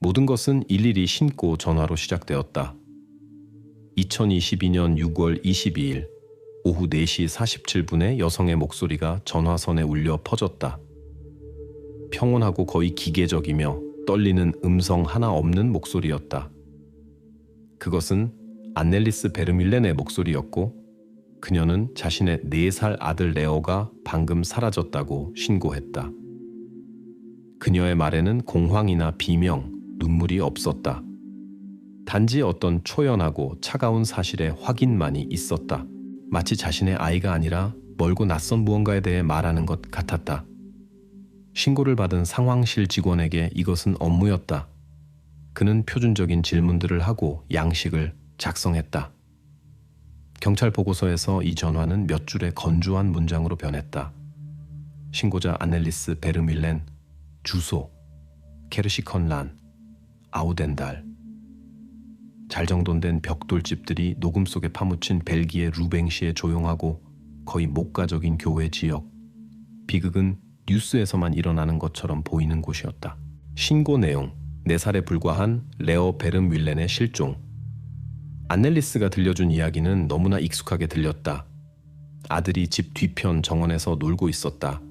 모든 것은 일일이 신고 전화로 시작되었다. 2022년 6월 22일 오후 4시 47분에 여성의 목소리가 전화선에 울려 퍼졌다. 평온하고 거의 기계적이며 떨리는 음성 하나 없는 목소리였다. 그것은 안넬리스 베르밀렌의 목소리였고 그녀는 자신의 4살 아들 레오가 방금 사라졌다고 신고했다. 그녀의 말에는 공황이나 비명, 눈물이 없었다. 단지 어떤 초연하고 차가운 사실의 확인만이 있었다. 마치 자신의 아이가 아니라 멀고 낯선 무언가에 대해 말하는 것 같았다. 신고를 받은 상황실 직원에게 이것은 업무였다. 그는 표준적인 질문들을 하고 양식을 작성했다. 경찰 보고서에서 이 전화는 몇 줄의 건조한 문장으로 변했다. 신고자 아넬리스 베르밀렌, 주소, 케르시컨란, 아우덴달. 잘 정돈된 벽돌집들이 녹음 속에 파묻힌 벨기에 루뱅시의 조용하고 거의 목가적인 교외 지역. 비극은 뉴스에서만 일어나는 것처럼 보이는 곳이었다. 신고 내용, 4살에 불과한 레오 베르밀렌의 실종. 안넬리스가 들려준 이야기는 너무나 익숙하게 들렸다. 아들이 집 뒤편 정원에서 놀고 있었다.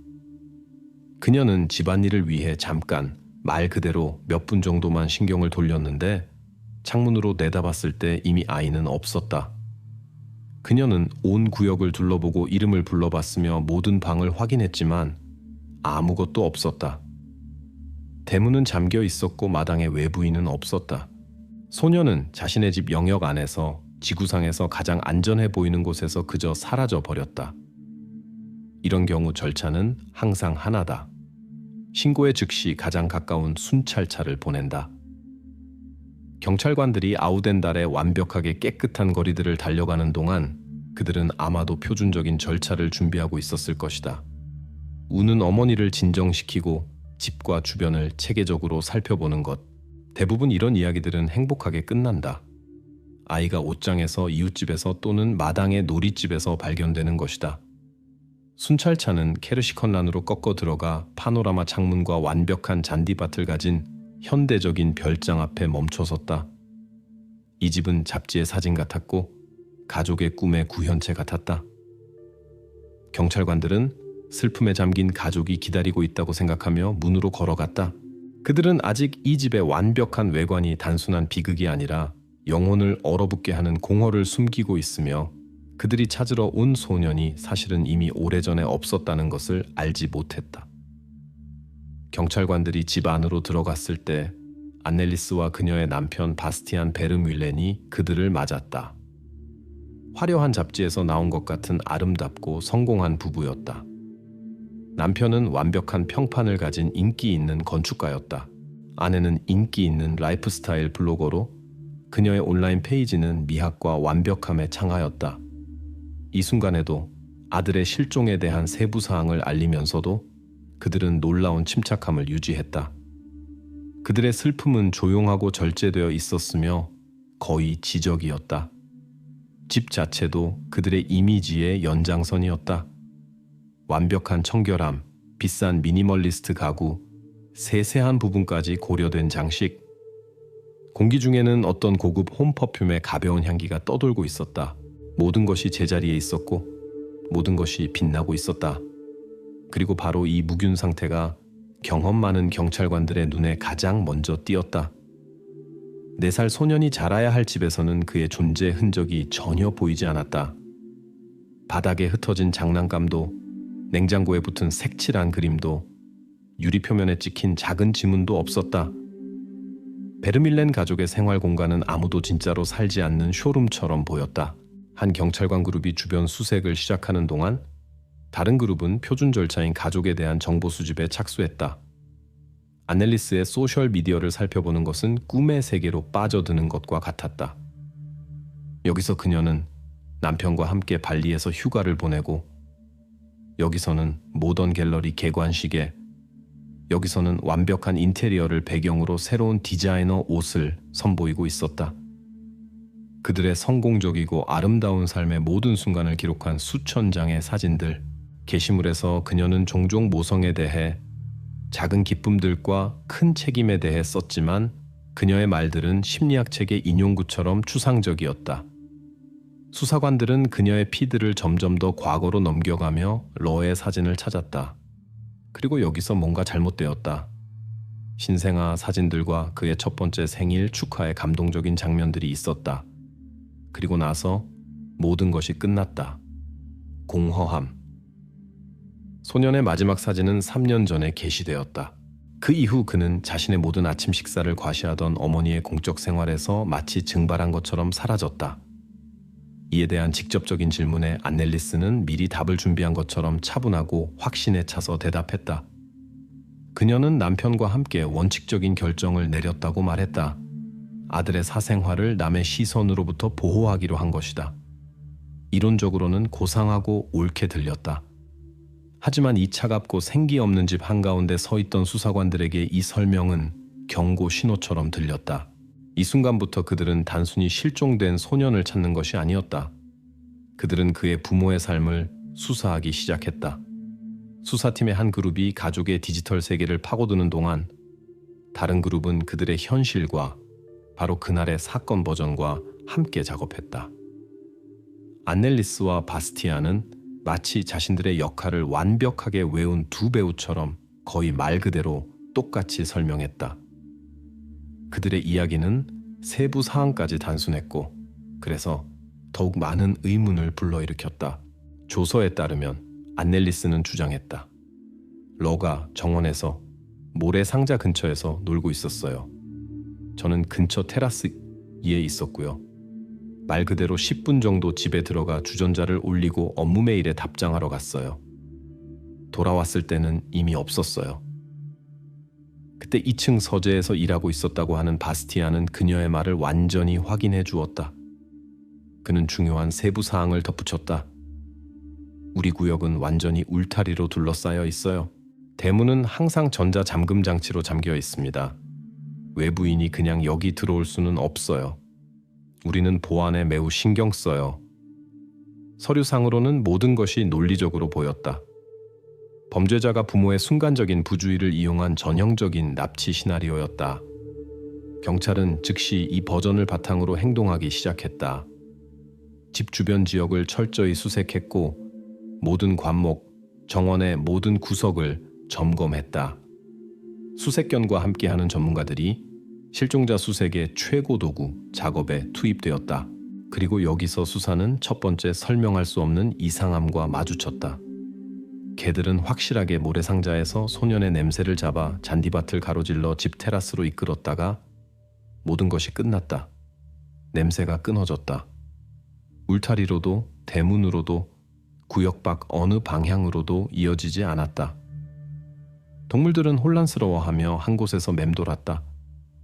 그녀는 집안일을 위해 잠깐 말 그대로 몇 분 정도만 신경을 돌렸는데 창문으로 내다봤을 때 이미 아이는 없었다. 그녀는 온 구역을 둘러보고 이름을 불러봤으며 모든 방을 확인했지만 아무것도 없었다. 대문은 잠겨 있었고 마당에 외부인은 없었다. 소녀는 자신의 집 영역 안에서 지구상에서 가장 안전해 보이는 곳에서 그저 사라져 버렸다. 이런 경우 절차는 항상 하나다. 신고에 즉시 가장 가까운 순찰차를 보낸다. 경찰관들이 아우덴달의 완벽하게 깨끗한 거리들을 달려가는 동안 그들은 아마도 표준적인 절차를 준비하고 있었을 것이다. 우는 어머니를 진정시키고 집과 주변을 체계적으로 살펴보는 것. 대부분 이런 이야기들은 행복하게 끝난다. 아이가 옷장에서, 이웃집에서 또는 마당의 놀이집에서 발견되는 것이다. 순찰차는 케르시컨란으로 꺾어 들어가 파노라마 창문과 완벽한 잔디밭을 가진 현대적인 별장 앞에 멈춰섰다. 이 집은 잡지의 사진 같았고 가족의 꿈의 구현체 같았다. 경찰관들은 슬픔에 잠긴 가족이 기다리고 있다고 생각하며 문으로 걸어갔다. 그들은 아직 이 집의 완벽한 외관이 단순한 비극이 아니라 영혼을 얼어붙게 하는 공허를 숨기고 있으며 그들이 찾으러 온 소년이 사실은 이미 오래전에 없었다는 것을 알지 못했다. 경찰관들이 집 안으로 들어갔을 때 안넬리스와 그녀의 남편 바스티안 베르밀렌이 그들을 맞았다. 화려한 잡지에서 나온 것 같은 아름답고 성공한 부부였다. 남편은 완벽한 평판을 가진 인기 있는 건축가였다. 아내는 인기 있는 라이프스타일 블로거로 그녀의 온라인 페이지는 미학과 완벽함의 창하였다. 이 순간에도 아들의 실종에 대한 세부 사항을 알리면서도 그들은 놀라운 침착함을 유지했다. 그들의 슬픔은 조용하고 절제되어 있었으며 거의 지적이었다. 집 자체도 그들의 이미지의 연장선이었다. 완벽한 청결함, 비싼 미니멀리스트 가구, 세세한 부분까지 고려된 장식. 공기 중에는 어떤 고급 홈 퍼퓸의 가벼운 향기가 떠돌고 있었다. 모든 것이 제자리에 있었고 모든 것이 빛나고 있었다. 그리고 바로 이 무균 상태가 경험 많은 경찰관들의 눈에 가장 먼저 띄었다. 4살 소년이 자라야 할 집에서는 그의 존재 흔적이 전혀 보이지 않았다. 바닥에 흩어진 장난감도, 냉장고에 붙은 색칠한 그림도, 유리 표면에 찍힌 작은 지문도 없었다. 베르밀렌 가족의 생활 공간은 아무도 진짜로 살지 않는 쇼룸처럼 보였다. 한 경찰관 그룹이 주변 수색을 시작하는 동안 다른 그룹은 표준 절차인 가족에 대한 정보 수집에 착수했다. 안넬리스의 소셜미디어를 살펴보는 것은 꿈의 세계로 빠져드는 것과 같았다. 여기서 그녀는 남편과 함께 발리에서 휴가를 보내고, 여기서는 모던 갤러리 개관식에, 여기서는 완벽한 인테리어를 배경으로 새로운 디자이너 옷을 선보이고 있었다. 그들의 성공적이고 아름다운 삶의 모든 순간을 기록한 수천 장의 사진들. 게시물에서 그녀는 종종 모성에 대해, 작은 기쁨들과 큰 책임에 대해 썼지만 그녀의 말들은 심리학 책의 인용구처럼 추상적이었다. 수사관들은 그녀의 피드를 점점 더 과거로 넘겨가며 러의 사진을 찾았다. 그리고 여기서 뭔가 잘못되었다. 신생아 사진들과 그의 첫 번째 생일 축하의 감동적인 장면들이 있었다. 그리고 나서 모든 것이 끝났다. 공허함. 소년의 마지막 사진은 3년 전에 게시되었다. 그 이후 그는 자신의 모든 아침 식사를 과시하던 어머니의 공적 생활에서 마치 증발한 것처럼 사라졌다. 이에 대한 직접적인 질문에 안넬리스는 미리 답을 준비한 것처럼 차분하고 확신에 차서 대답했다. 그녀는 남편과 함께 원칙적인 결정을 내렸다고 말했다. 아들의 사생활을 남의 시선으로부터 보호하기로 한 것이다. 이론적으로는 고상하고 옳게 들렸다. 하지만 이 차갑고 생기 없는 집 한가운데 서 있던 수사관들에게 이 설명은 경고 신호처럼 들렸다. 이 순간부터 그들은 단순히 실종된 소년을 찾는 것이 아니었다. 그들은 그의 부모의 삶을 수사하기 시작했다. 수사팀의 한 그룹이 가족의 디지털 세계를 파고드는 동안 다른 그룹은 그들의 현실과 바로 그날의 사건 버전과 함께 작업했다. 안넬리스와 바스티안은 마치 자신들의 역할을 완벽하게 외운 두 배우처럼 거의 말 그대로 똑같이 설명했다. 그들의 이야기는 세부 사항까지 단순했고 그래서 더욱 많은 의문을 불러일으켰다. 조서에 따르면 안넬리스는 주장했다. 러가 정원에서 모래상자 근처에서 놀고 있었어요. 저는 근처 테라스 위에 있었고요. 말 그대로 10분 정도 집에 들어가 주전자를 올리고 업무 메일에 답장하러 갔어요. 돌아왔을 때는 이미 없었어요. 그때 2층 서재에서 일하고 있었다고 하는 바스티안은 그녀의 말을 완전히 확인해 주었다. 그는 중요한 세부 사항을 덧붙였다. 우리 구역은 완전히 울타리로 둘러싸여 있어요. 대문은 항상 전자 잠금 장치로 잠겨 있습니다. 외부인이 그냥 여기 들어올 수는 없어요. 우리는 보안에 매우 신경 써요. 서류상으로는 모든 것이 논리적으로 보였다. 범죄자가 부모의 순간적인 부주의를 이용한 전형적인 납치 시나리오였다. 경찰은 즉시 이 버전을 바탕으로 행동하기 시작했다. 집 주변 지역을 철저히 수색했고 모든 관목, 정원의 모든 구석을 점검했다. 수색견과 함께하는 전문가들이 실종자 수색의 최고 도구 작업에 투입되었다. 그리고 여기서 수사는 첫 번째 설명할 수 없는 이상함과 마주쳤다. 개들은 확실하게 모래상자에서 소년의 냄새를 잡아 잔디밭을 가로질러 집 테라스로 이끌었다가 모든 것이 끝났다. 냄새가 끊어졌다. 울타리로도 대문으로도 구역 밖 어느 방향으로도 이어지지 않았다. 동물들은 혼란스러워하며 한 곳에서 맴돌았다.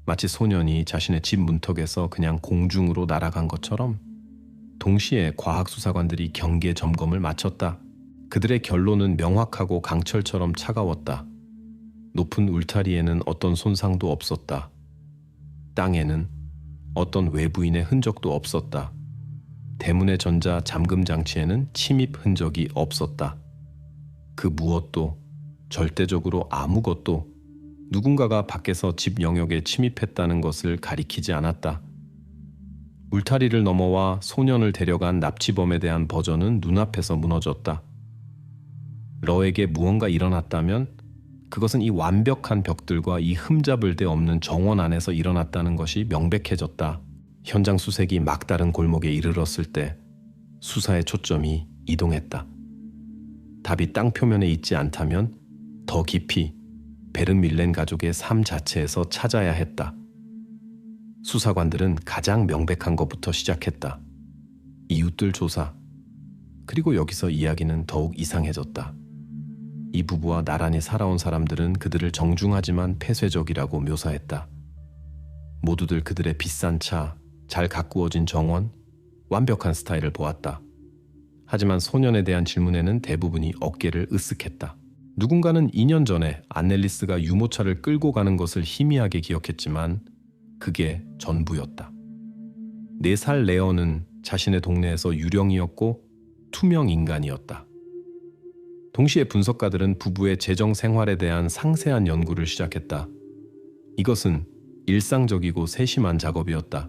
마치 소년이 자신의 집 문턱에서 그냥 공중으로 날아간 것처럼. 동시에 과학수사관들이 경계 점검을 마쳤다. 그들의 결론은 명확하고 강철처럼 차가웠다. 높은 울타리에는 어떤 손상도 없었다. 땅에는 어떤 외부인의 흔적도 없었다. 대문의 전자 잠금 장치에는 침입 흔적이 없었다. 그 무엇도, 절대적으로 아무것도 누군가가 밖에서 집 영역에 침입했다는 것을 가리키지 않았다. 울타리를 넘어와 소년을 데려간 납치범에 대한 버전은 눈앞에서 무너졌다. 러에게 무언가 일어났다면 그것은 이 완벽한 벽들과 이 흠잡을 데 없는 정원 안에서 일어났다는 것이 명백해졌다. 현장 수색이 막다른 골목에 이르렀을 때 수사의 초점이 이동했다. 답이 땅 표면에 있지 않다면 더 깊이 베른밀렌 가족의 삶 자체에서 찾아야 했다. 수사관들은 가장 명백한 것부터 시작했다. 이웃들 조사. 그리고 여기서 이야기는 더욱 이상해졌다. 이 부부와 나란히 살아온 사람들은 그들을 정중하지만 폐쇄적이라고 묘사했다. 모두들 그들의 비싼 차, 잘 가꾸어진 정원, 완벽한 스타일을 보았다. 하지만 소년에 대한 질문에는 대부분이 어깨를 으쓱했다. 누군가는 2년 전에 안넬리스가 유모차를 끌고 가는 것을 희미하게 기억했지만 그게 전부였다. 4살 레어는 자신의 동네에서 유령이었고 투명 인간이었다. 동시에 분석가들은 부부의 재정 생활에 대한 상세한 연구를 시작했다. 이것은 일상적이고 세심한 작업이었다.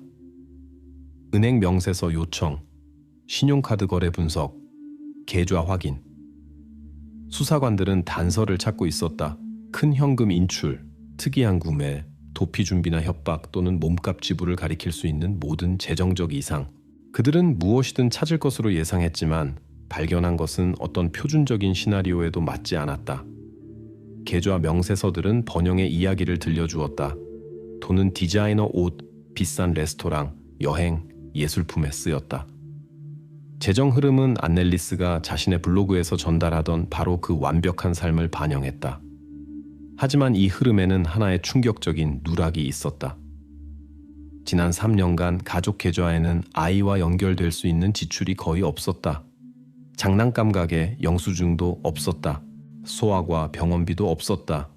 은행 명세서 요청, 신용카드 거래 분석, 계좌 확인. 수사관들은 단서를 찾고 있었다. 큰 현금 인출, 특이한 구매, 도피 준비나 협박 또는 몸값 지불을 가리킬 수 있는 모든 재정적 이상. 그들은 무엇이든 찾을 것으로 예상했지만 발견한 것은 어떤 표준적인 시나리오에도 맞지 않았다. 계좌 명세서들은 번영의 이야기를 들려주었다. 돈은 디자이너 옷, 비싼 레스토랑, 여행, 예술품에 쓰였다. 재정 흐름은 안넬리스가 자신의 블로그에서 전달하던 바로 그 완벽한 삶을 반영했다. 하지만 이 흐름에는 하나의 충격적인 누락이 있었다. 지난 3년간 가족 계좌에는 아이와 연결될 수 있는 지출이 거의 없었다. 장난감 가게 영수증도 없었다. 소아과 병원비도 없었다.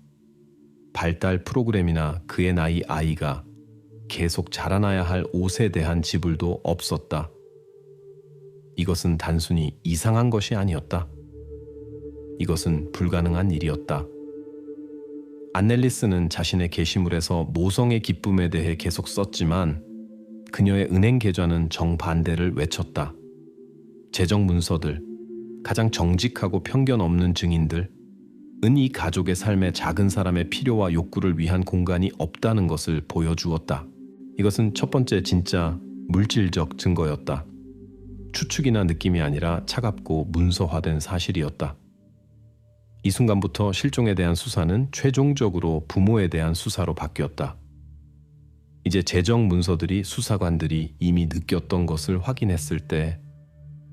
발달 프로그램이나 그의 나이 아이가 계속 자라나야 할 옷에 대한 지불도 없었다. 이것은 단순히 이상한 것이 아니었다. 이것은 불가능한 일이었다. 안넬리스는 자신의 게시물에서 모성의 기쁨에 대해 계속 썼지만 그녀의 은행 계좌는 정반대를 외쳤다. 재정 문서들, 가장 정직하고 편견 없는 증인들, 이 가족의 삶에 작은 사람의 필요와 욕구를 위한 공간이 없다는 것을 보여주었다. 이것은 첫 번째 진짜 물질적 증거였다. 추측이나 느낌이 아니라 차갑고 문서화된 사실이었다. 이 순간부터 실종에 대한 수사는 최종적으로 부모에 대한 수사로 바뀌었다. 이제 재정 문서들이 수사관들이 이미 느꼈던 것을 확인했을 때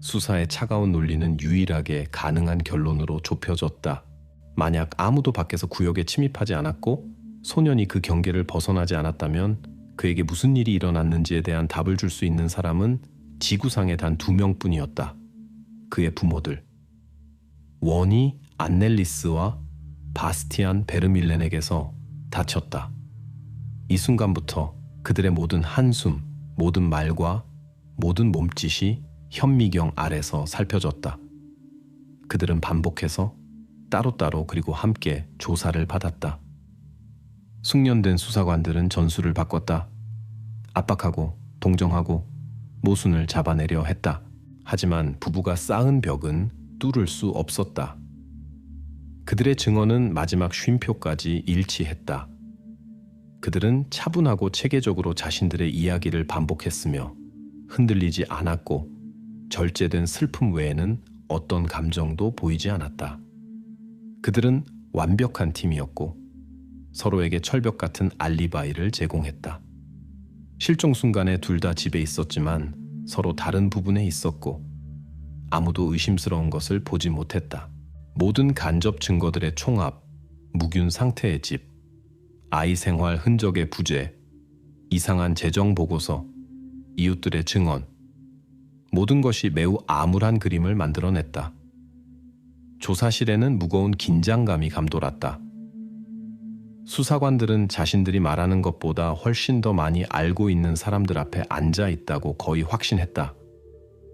수사의 차가운 논리는 유일하게 가능한 결론으로 좁혀졌다. 만약 아무도 밖에서 구역에 침입하지 않았고 소년이 그 경계를 벗어나지 않았다면 그에게 무슨 일이 일어났는지에 대한 답을 줄 수 있는 사람은 지구상에 단 2명뿐이었다. 그의 부모들. 원이 안넬리스와 바스티안 베르밀렌에게서 다쳤다. 이 순간부터 그들의 모든 한숨, 모든 말과 모든 몸짓이 현미경 아래서 살펴졌다. 그들은 반복해서 따로따로 그리고 함께 조사를 받았다. 숙련된 수사관들은 전술을 바꿨다. 압박하고 동정하고 모순을 잡아내려 했다. 하지만 부부가 쌓은 벽은 뚫을 수 없었다. 그들의 증언은 마지막 쉼표까지 일치했다. 그들은 차분하고 체계적으로 자신들의 이야기를 반복했으며 흔들리지 않았고 절제된 슬픔 외에는 어떤 감정도 보이지 않았다. 그들은 완벽한 팀이었고 서로에게 철벽 같은 알리바이를 제공했다. 실종 순간에 둘 다 집에 있었지만 서로 다른 부분에 있었고 아무도 의심스러운 것을 보지 못했다. 모든 간접 증거들의 총합, 무균 상태의 집, 아이 생활 흔적의 부재, 이상한 재정 보고서, 이웃들의 증언, 모든 것이 매우 암울한 그림을 만들어냈다. 조사실에는 무거운 긴장감이 감돌았다. 수사관들은 자신들이 말하는 것보다 훨씬 더 많이 알고 있는 사람들 앞에 앉아 있다고 거의 확신했다.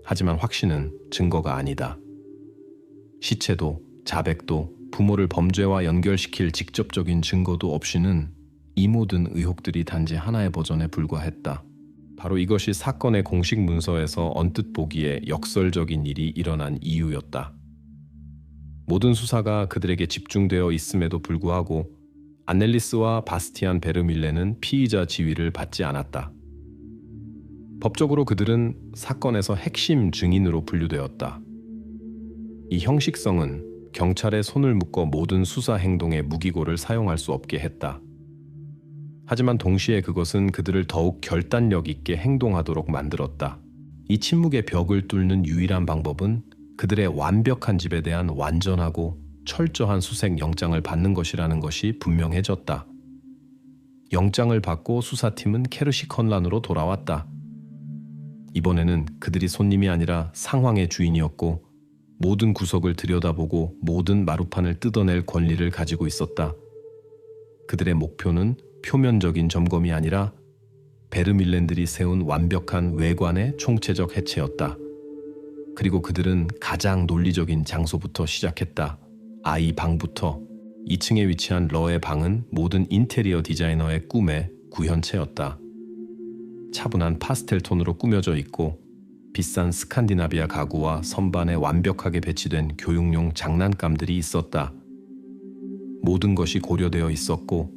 하지만 확신은 증거가 아니다. 시체도 자백도 부모를 범죄와 연결시킬 직접적인 증거도 없이는 이 모든 의혹들이 단지 하나의 버전에 불과했다. 바로 이것이 사건의 공식 문서에서 언뜻 보기에 역설적인 일이 일어난 이유였다. 모든 수사가 그들에게 집중되어 있음에도 불구하고 안넬리스와 바스티안 베르밀레는 피의자 지위를 받지 않았다. 법적으로 그들은 사건에서 핵심 증인으로 분류되었다. 이 형식성은 경찰의 손을 묶어 모든 수사 행동에 무기고를 사용할 수 없게 했다. 하지만 동시에 그것은 그들을 더욱 결단력 있게 행동하도록 만들었다. 이 침묵의 벽을 뚫는 유일한 방법은 그들의 완벽한 집에 대한 완전하고 철저한 수색 영장을 받는 것이라는 것이 분명해졌다. 영장을 받고 수사팀은 케르시 컨란으로 돌아왔다. 이번에는 그들이 손님이 아니라 상황의 주인이었고 모든 구석을 들여다보고 모든 마루판을 뜯어낼 권리를 가지고 있었다. 그들의 목표는 표면적인 점검이 아니라 베르밀렌들이 세운 완벽한 외관의 총체적 해체였다. 그리고 그들은 가장 논리적인 장소부터 시작했다. 아이 방부터. 2층에 위치한 러의 방은 모든 인테리어 디자이너의 꿈의 구현체였다. 차분한 파스텔 톤으로 꾸며져 있고 비싼 스칸디나비아 가구와 선반에 완벽하게 배치된 교육용 장난감들이 있었다. 모든 것이 고려되어 있었고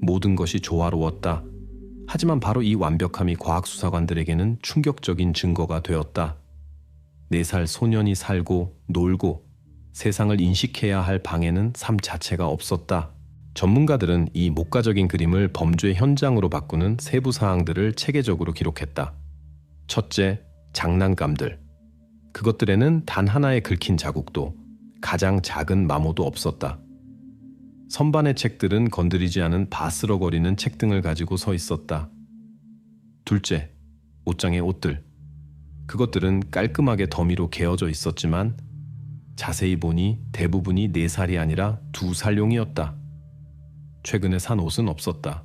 모든 것이 조화로웠다. 하지만 바로 이 완벽함이 과학수사관들에게는 충격적인 증거가 되었다. 4살 소년이 살고 놀고 세상을 인식해야 할 방에는 삶 자체가 없었다. 전문가들은 이 목가적인 그림을 범죄 현장으로 바꾸는 세부 사항들을 체계적으로 기록했다. 첫째, 장난감들. 그것들에는 단 하나의 긁힌 자국도 가장 작은 마모도 없었다. 선반의 책들은 건드리지 않은 바스럭거리는 책 등을 가지고 서 있었다. 둘째, 옷장의 옷들. 그것들은 깔끔하게 더미로 개어져 있었지만 자세히 보니 대부분이 4살이 아니라 2살용이었다. 최근에 산 옷은 없었다.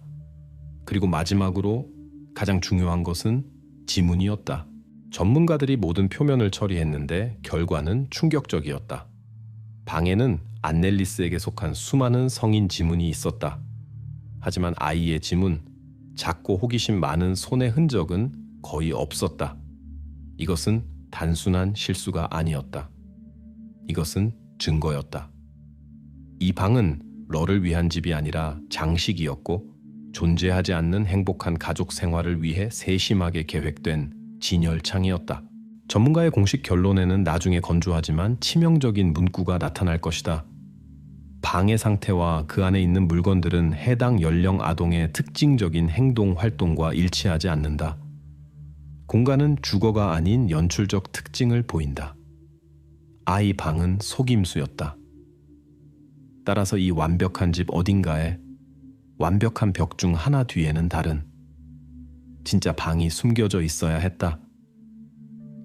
그리고 마지막으로 가장 중요한 것은 지문이었다. 전문가들이 모든 표면을 처리했는데 결과는 충격적이었다. 방에는 안넬리스에게 속한 수많은 성인 지문이 있었다. 하지만 아이의 지문, 작고 호기심 많은 손의 흔적은 거의 없었다. 이것은 단순한 실수가 아니었다. 이것은 증거였다. 이 방은 러를 위한 집이 아니라 장식이었고 존재하지 않는 행복한 가족 생활을 위해 세심하게 계획된 진열창이었다. 전문가의 공식 결론에는 나중에 건조하지만 치명적인 문구가 나타날 것이다. 방의 상태와 그 안에 있는 물건들은 해당 연령 아동의 특징적인 행동 활동과 일치하지 않는다. 공간은 주거가 아닌 연출적 특징을 보인다. 아이 방은 속임수였다. 따라서 이 완벽한 집 어딘가에 완벽한 벽 중 하나 뒤에는 다른 진짜 방이 숨겨져 있어야 했다.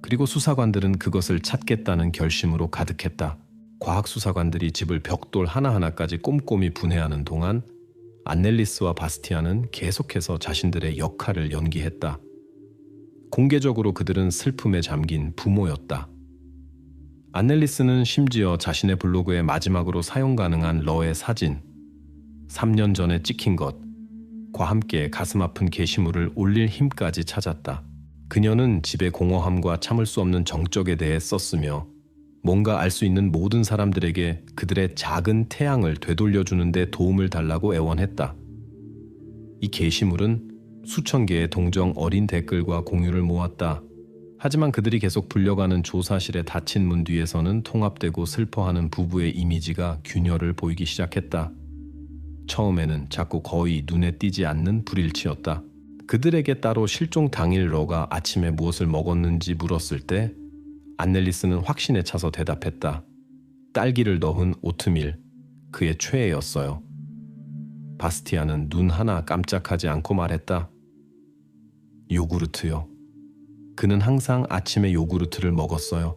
그리고 수사관들은 그것을 찾겠다는 결심으로 가득했다. 과학수사관들이 집을 벽돌 하나하나까지 꼼꼼히 분해하는 동안 안넬리스와 바스티안은 계속해서 자신들의 역할을 연기했다. 공개적으로 그들은 슬픔에 잠긴 부모였다. 안넬리스는 심지어 자신의 블로그에 마지막으로 사용 가능한 러의 사진, 3년 전에 찍힌 것과 함께 가슴 아픈 게시물을 올릴 힘까지 찾았다. 그녀는 집의 공허함과 참을 수 없는 정적에 대해 썼으며 뭔가 알 수 있는 모든 사람들에게 그들의 작은 태양을 되돌려주는 데 도움을 달라고 애원했다. 이 게시물은 수천 개의 동정 어린 댓글과 공유를 모았다. 하지만 그들이 계속 불려가는 조사실의 닫힌 문 뒤에서는 통합되고 슬퍼하는 부부의 이미지가 균열을 보이기 시작했다. 처음에는 자꾸 거의 눈에 띄지 않는 불일치였다. 그들에게 따로 실종 당일 러가 아침에 무엇을 먹었는지 물었을 때 안넬리스는 확신에 차서 대답했다. 딸기를 넣은 오트밀, 그의 최애였어요. 바스티안은 눈 하나 깜짝하지 않고 말했다. 요구르트요. 그는 항상 아침에 요구르트를 먹었어요.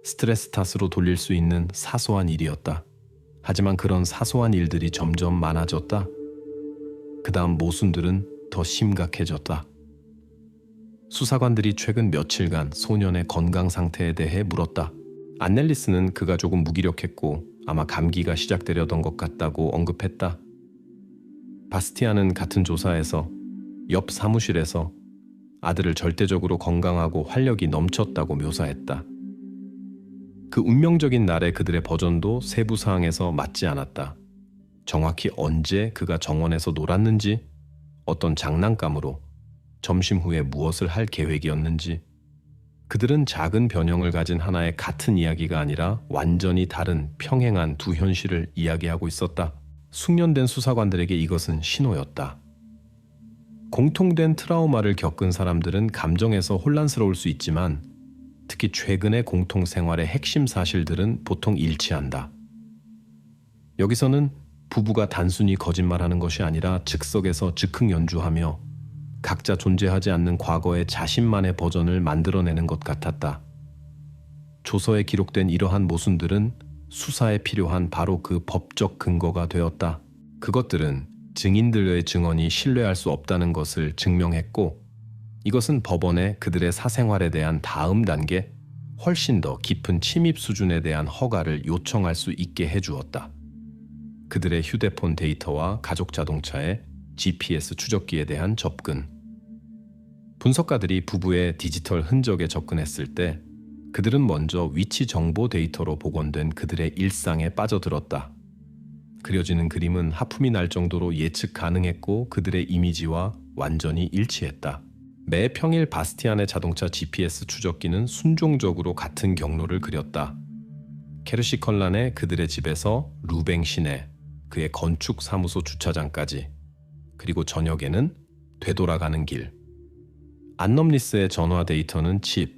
스트레스 탓으로 돌릴 수 있는 사소한 일이었다. 하지만 그런 사소한 일들이 점점 많아졌다. 그 다음 모순들은 더 심각해졌다. 수사관들이 최근 며칠간 소년의 건강 상태에 대해 물었다. 안넬리스는 그가 조금 무기력했고 아마 감기가 시작되려던 것 같다고 언급했다. 바스티안은 같은 조사에서 옆 사무실에서 아들을 절대적으로 건강하고 활력이 넘쳤다고 묘사했다. 그 운명적인 날의 그들의 버전도 세부 사항에서 맞지 않았다. 정확히 언제 그가 정원에서 놀았는지, 어떤 장난감으로, 점심 후에 무엇을 할 계획이었는지, 그들은 작은 변형을 가진 하나의 같은 이야기가 아니라 완전히 다른 평행한 두 현실을 이야기하고 있었다. 숙련된 수사관들에게 이것은 신호였다. 공통된 트라우마를 겪은 사람들은 감정에서 혼란스러울 수 있지만 특히 최근의 공통생활의 핵심 사실들은 보통 일치한다. 여기서는 부부가 단순히 거짓말하는 것이 아니라 즉석에서 즉흥 연주하며 각자 존재하지 않는 과거의 자신만의 버전을 만들어내는 것 같았다. 조서에 기록된 이러한 모순들은 수사에 필요한 바로 그 법적 근거가 되었다. 그것들은 증인들의 증언이 신뢰할 수 없다는 것을 증명했고, 이것은 법원에 그들의 사생활에 대한 다음 단계, 훨씬 더 깊은 침입 수준에 대한 허가를 요청할 수 있게 해주었다. 그들의 휴대폰 데이터와 가족 자동차에 GPS 추적기에 대한 접근. 분석가들이 부부의 디지털 흔적에 접근했을 때 그들은 먼저 위치 정보 데이터로 복원된 그들의 일상에 빠져들었다. 그려지는 그림은 하품이 날 정도로 예측 가능했고 그들의 이미지와 완전히 일치했다. 매 평일 바스티안의 자동차 GPS 추적기는 순종적으로 같은 경로를 그렸다. 케르시 컬란의 그들의 집에서 루뱅 시내, 그의 건축 사무소 주차장까지, 그리고 저녁에는 되돌아가는 길. 안넘리스의 전화 데이터는 집,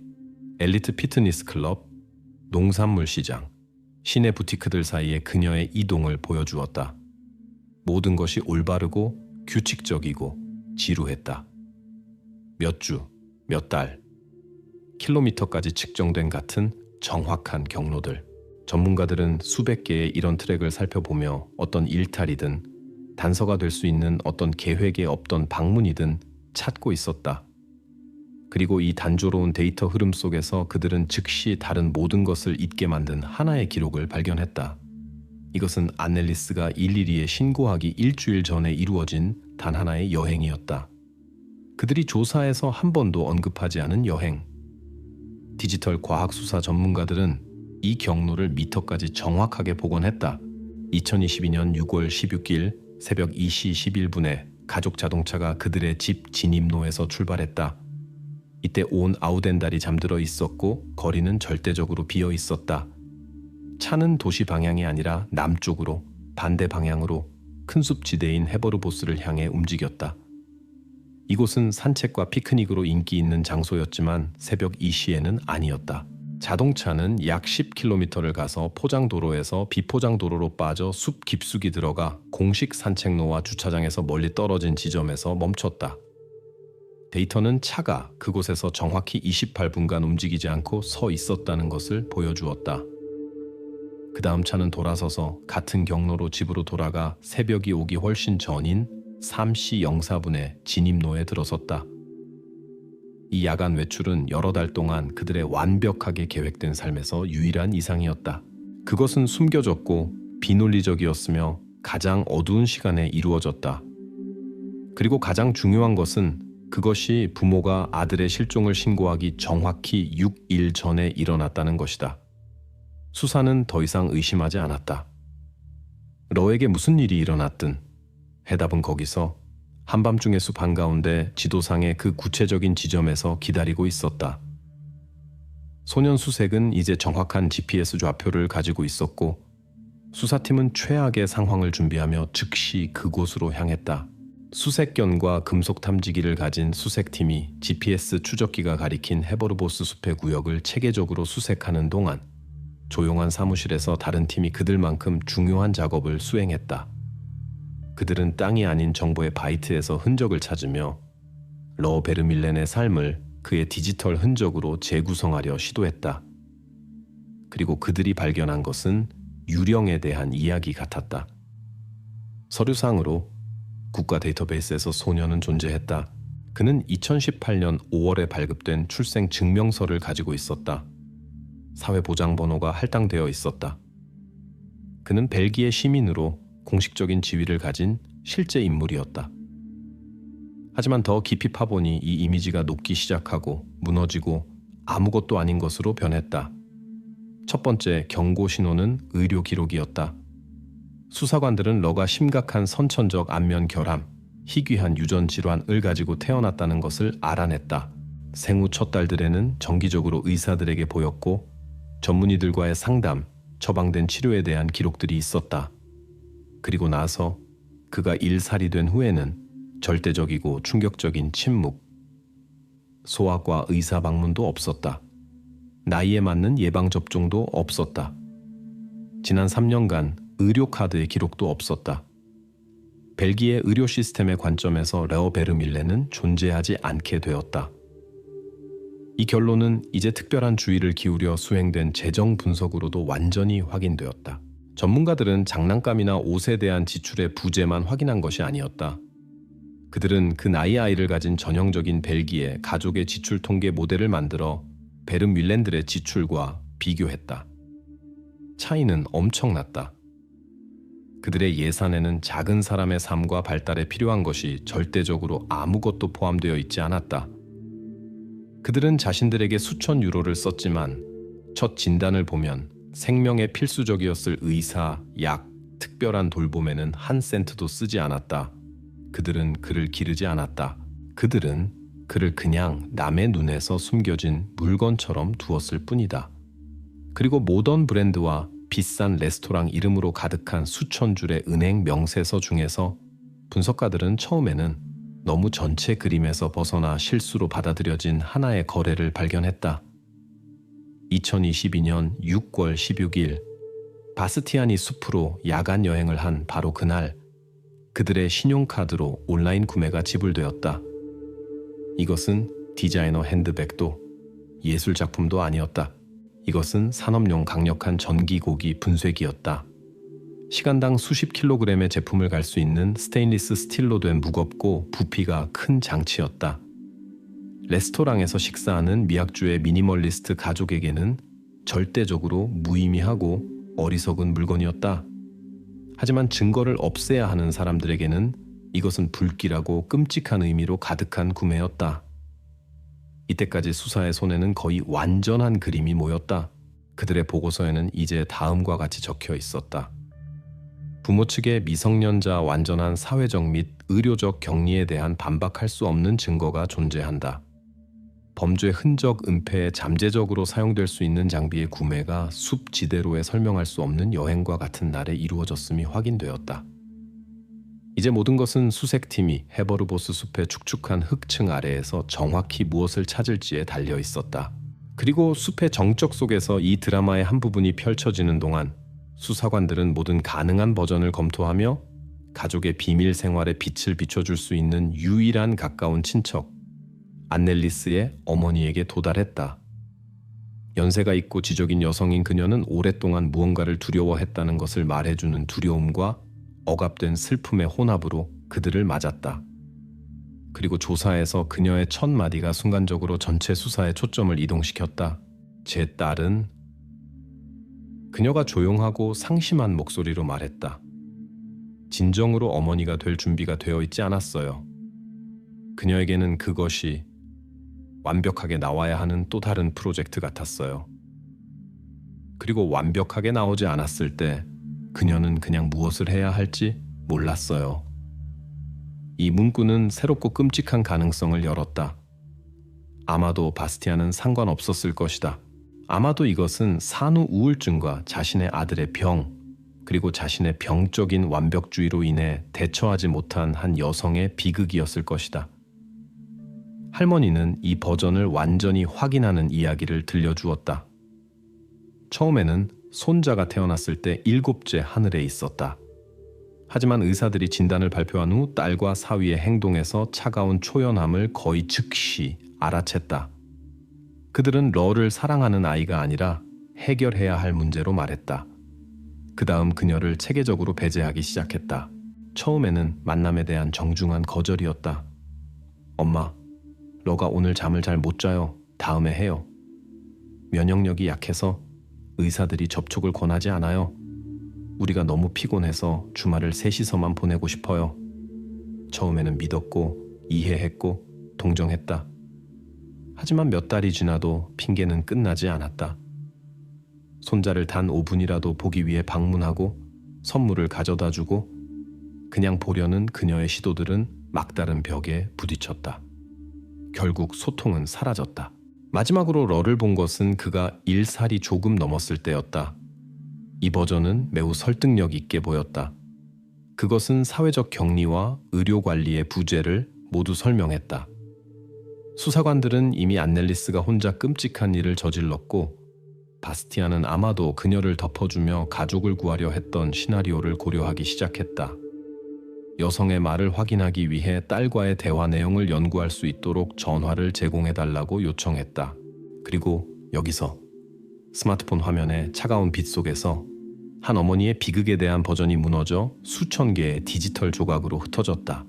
엘리트 피트니스 클럽, 농산물 시장, 시내 부티크들 사이의 그녀의 이동을 보여주었다. 모든 것이 올바르고 규칙적이고 지루했다. 몇 주, 몇 달, 킬로미터까지 측정된 같은 정확한 경로들. 전문가들은 수백 개의 이런 트랙을 살펴보며 어떤 일탈이든 단서가 될 수 있는 어떤 계획에 없던 방문이든 찾고 있었다. 그리고 이 단조로운 데이터 흐름 속에서 그들은 즉시 다른 모든 것을 잊게 만든 하나의 기록을 발견했다. 이것은 안넬리스가 112에 신고하기 일주일 전에 이루어진 단 하나의 여행이었다. 그들이 조사에서 한 번도 언급하지 않은 여행. 디지털 과학 수사 전문가들은 이 경로를 미터까지 정확하게 복원했다. 2022년 6월 16일 새벽 2시 11분에 가족 자동차가 그들의 집 진입로에서 출발했다. 이때 온 아우덴달이 잠들어 있었고 거리는 절대적으로 비어 있었다. 차는 도시 방향이 아니라 남쪽으로, 반대 방향으로 큰 숲지대인 헤버르보스를 향해 움직였다. 이곳은 산책과 피크닉으로 인기 있는 장소였지만 새벽 2시에는 아니었다. 자동차는 약 10km를 가서 포장도로에서 비포장도로로 빠져 숲 깊숙이 들어가 공식 산책로와 주차장에서 멀리 떨어진 지점에서 멈췄다. 데이터는 차가 그곳에서 정확히 28분간 움직이지 않고 서 있었다는 것을 보여주었다. 그 다음 차는 돌아서서 같은 경로로 집으로 돌아가 새벽이 오기 훨씬 전인 3시 04분에 진입로에 들어섰다. 이 야간 외출은 여러 달 동안 그들의 완벽하게 계획된 삶에서 유일한 이상이었다. 그것은 숨겨졌고 비논리적이었으며 가장 어두운 시간에 이루어졌다. 그리고 가장 중요한 것은 그것이 부모가 아들의 실종을 신고하기 정확히 6일 전에 일어났다는 것이다. 수사는 더 이상 의심하지 않았다. 러에게 무슨 일이 일어났든 해답은 거기서 한밤중의 숲 한가운데 지도상의 그 구체적인 지점에서 기다리고 있었다. 소년 수색은 이제 정확한 GPS 좌표를 가지고 있었고 수사팀은 최악의 상황을 준비하며 즉시 그곳으로 향했다. 수색견과 금속 탐지기를 가진 수색팀이 GPS 추적기가 가리킨 헤버르보스 숲의 구역을 체계적으로 수색하는 동안 조용한 사무실에서 다른 팀이 그들만큼 중요한 작업을 수행했다. 그들은 땅이 아닌 정보의 바이트에서 흔적을 찾으며 러 베르밀렌의 삶을 그의 디지털 흔적으로 재구성하려 시도했다. 그리고 그들이 발견한 것은 유령에 대한 이야기 같았다. 서류상으로 국가 데이터베이스에서 소년은 존재했다. 그는 2018년 5월에 발급된 출생 증명서를 가지고 있었다. 사회보장번호가 할당되어 있었다. 그는 벨기에 시민으로 공식적인 지위를 가진 실제 인물이었다. 하지만 더 깊이 파보니 이 이미지가 녹기 시작하고 무너지고 아무것도 아닌 것으로 변했다. 첫 번째 경고 신호는 의료 기록이었다. 수사관들은 러가 심각한 선천적 안면 결함, 희귀한 유전 질환을 가지고 태어났다는 것을 알아냈다. 생후 첫 달들에는 정기적으로 의사들에게 보였고 전문의들과의 상담, 처방된 치료에 대한 기록들이 있었다. 그리고 나서 그가 1살이 된 후에는 절대적이고 충격적인 침묵, 소아과 의사 방문도 없었다. 나이에 맞는 예방접종도 없었다. 지난 3년간 의료카드의 기록도 없었다. 벨기에 의료 시스템의 관점에서 레오 베르밀레는 존재하지 않게 되었다. 이 결론은 이제 특별한 주의를 기울여 수행된 재정 분석으로도 완전히 확인되었다. 전문가들은 장난감이나 옷에 대한 지출의 부재만 확인한 것이 아니었다. 그들은 그 나이 아이를 가진 전형적인 벨기에 가족의 지출 통계 모델을 만들어 베르밀렌들의 지출과 비교했다. 차이는 엄청났다. 그들의 예산에는 작은 사람의 삶과 발달에 필요한 것이 절대적으로 아무것도 포함되어 있지 않았다. 그들은 자신들에게 수천 유로를 썼지만 첫 진단을 보면 생명에 필수적이었을 의사, 약, 특별한 돌봄에는 한 센트도 쓰지 않았다. 그들은 그를 기르지 않았다. 그들은 그를 그냥 남의 눈에서 숨겨진 물건처럼 두었을 뿐이다. 그리고 모던 브랜드와 비싼 레스토랑 이름으로 가득한 수천 줄의 은행 명세서 중에서 분석가들은 처음에는 너무 전체 그림에서 벗어나 실수로 받아들여진 하나의 거래를 발견했다. 2022년 6월 16일 바스티안이 숲으로 야간 여행을 한 바로 그날 그들의 신용카드로 온라인 구매가 지불되었다. 이것은 디자이너 핸드백도 예술작품도 아니었다. 이것은 산업용 강력한 전기고기 분쇄기였다. 시간당 수십 킬로그램의 제품을 갈 수 있는 스테인리스 스틸로 된 무겁고 부피가 큰 장치였다. 레스토랑에서 식사하는 미학주의 미니멀리스트 가족에게는 절대적으로 무의미하고 어리석은 물건이었다. 하지만 증거를 없애야 하는 사람들에게는 이것은 불길하고 끔찍한 의미로 가득한 구매였다. 이때까지 수사의 손에는 거의 완전한 그림이 모였다. 그들의 보고서에는 이제 다음과 같이 적혀 있었다. 부모 측의 미성년자 완전한 사회적 및 의료적 격리에 대한 반박할 수 없는 증거가 존재한다. 범죄 흔적 은폐에 잠재적으로 사용될 수 있는 장비의 구매가 숲 지대로에 설명할 수 없는 여행과 같은 날에 이루어졌음이 확인되었다. 이제 모든 것은 수색팀이 헤버르보스 숲의 축축한 흙층 아래에서 정확히 무엇을 찾을지에 달려 있었다. 그리고 숲의 정적 속에서 이 드라마의 한 부분이 펼쳐지는 동안 수사관들은 모든 가능한 버전을 검토하며 가족의 비밀 생활에 빛을 비춰줄 수 있는 유일한 가까운 친척 안넬리스의 어머니에게 도달했다. 연세가 있고 지적인 여성인 그녀는 오랫동안 무언가를 두려워했다는 것을 말해주는 두려움과 억압된 슬픔의 혼합으로 그들을 맞았다. 그리고 조사에서 그녀의 첫 마디가 순간적으로 전체 수사의 초점을 이동시켰다. 제 딸은 그녀가 조용하고 상심한 목소리로 말했다. 진정으로 어머니가 될 준비가 되어 있지 않았어요. 그녀에게는 그것이 완벽하게 나와야 하는 또 다른 프로젝트 같았어요. 그리고 완벽하게 나오지 않았을 때 그녀는 그냥 무엇을 해야 할지 몰랐어요. 이 문구는 새롭고 끔찍한 가능성을 열었다. 아마도 바스티안은 상관없었을 것이다. 아마도 이것은 산후 우울증과 자신의 아들의 병, 그리고 자신의 병적인 완벽주의로 인해 대처하지 못한 한 여성의 비극이었을 것이다. 할머니는 이 버전을 완전히 확인하는 이야기를 들려주었다. 처음에는 손자가 태어났을 때 7째 하늘에 있었다. 하지만 의사들이 진단을 발표한 후 딸과 사위의 행동에서 차가운 초연함을 거의 즉시 알아챘다. 그들은 러를 사랑하는 아이가 아니라 해결해야 할 문제로 말했다. 그 다음 그녀를 체계적으로 배제하기 시작했다. 처음에는 만남에 대한 정중한 거절이었다. 엄마, 러가 오늘 잠을 잘 못 자요. 다음에 해요. 면역력이 약해서 의사들이 접촉을 권하지 않아요. 우리가 너무 피곤해서 주말을 셋이서만 보내고 싶어요. 처음에는 믿었고 이해했고 동정했다. 하지만 몇 달이 지나도 핑계는 끝나지 않았다. 손자를 단 5분이라도 보기 위해 방문하고 선물을 가져다주고 그냥 보려는 그녀의 시도들은 막다른 벽에 부딪혔다. 결국 소통은 사라졌다. 마지막으로 러를 본 것은 그가 1살이 조금 넘었을 때였다. 이 버전은 매우 설득력 있게 보였다. 그것은 사회적 격리와 의료관리의 부재를 모두 설명했다. 수사관들은 이미 안넬리스가 혼자 끔찍한 일을 저질렀고 바스티안은 아마도 그녀를 덮어주며 가족을 구하려 했던 시나리오를 고려하기 시작했다. 여성의 말을 확인하기 위해 딸과의 대화 내용을 연구할 수 있도록 전화를 제공해달라고 요청했다. 그리고 여기서 스마트폰 화면의 차가운 빛 속에서 한 어머니의 비극에 대한 버전이 무너져 수천 개의 디지털 조각으로 흩어졌다.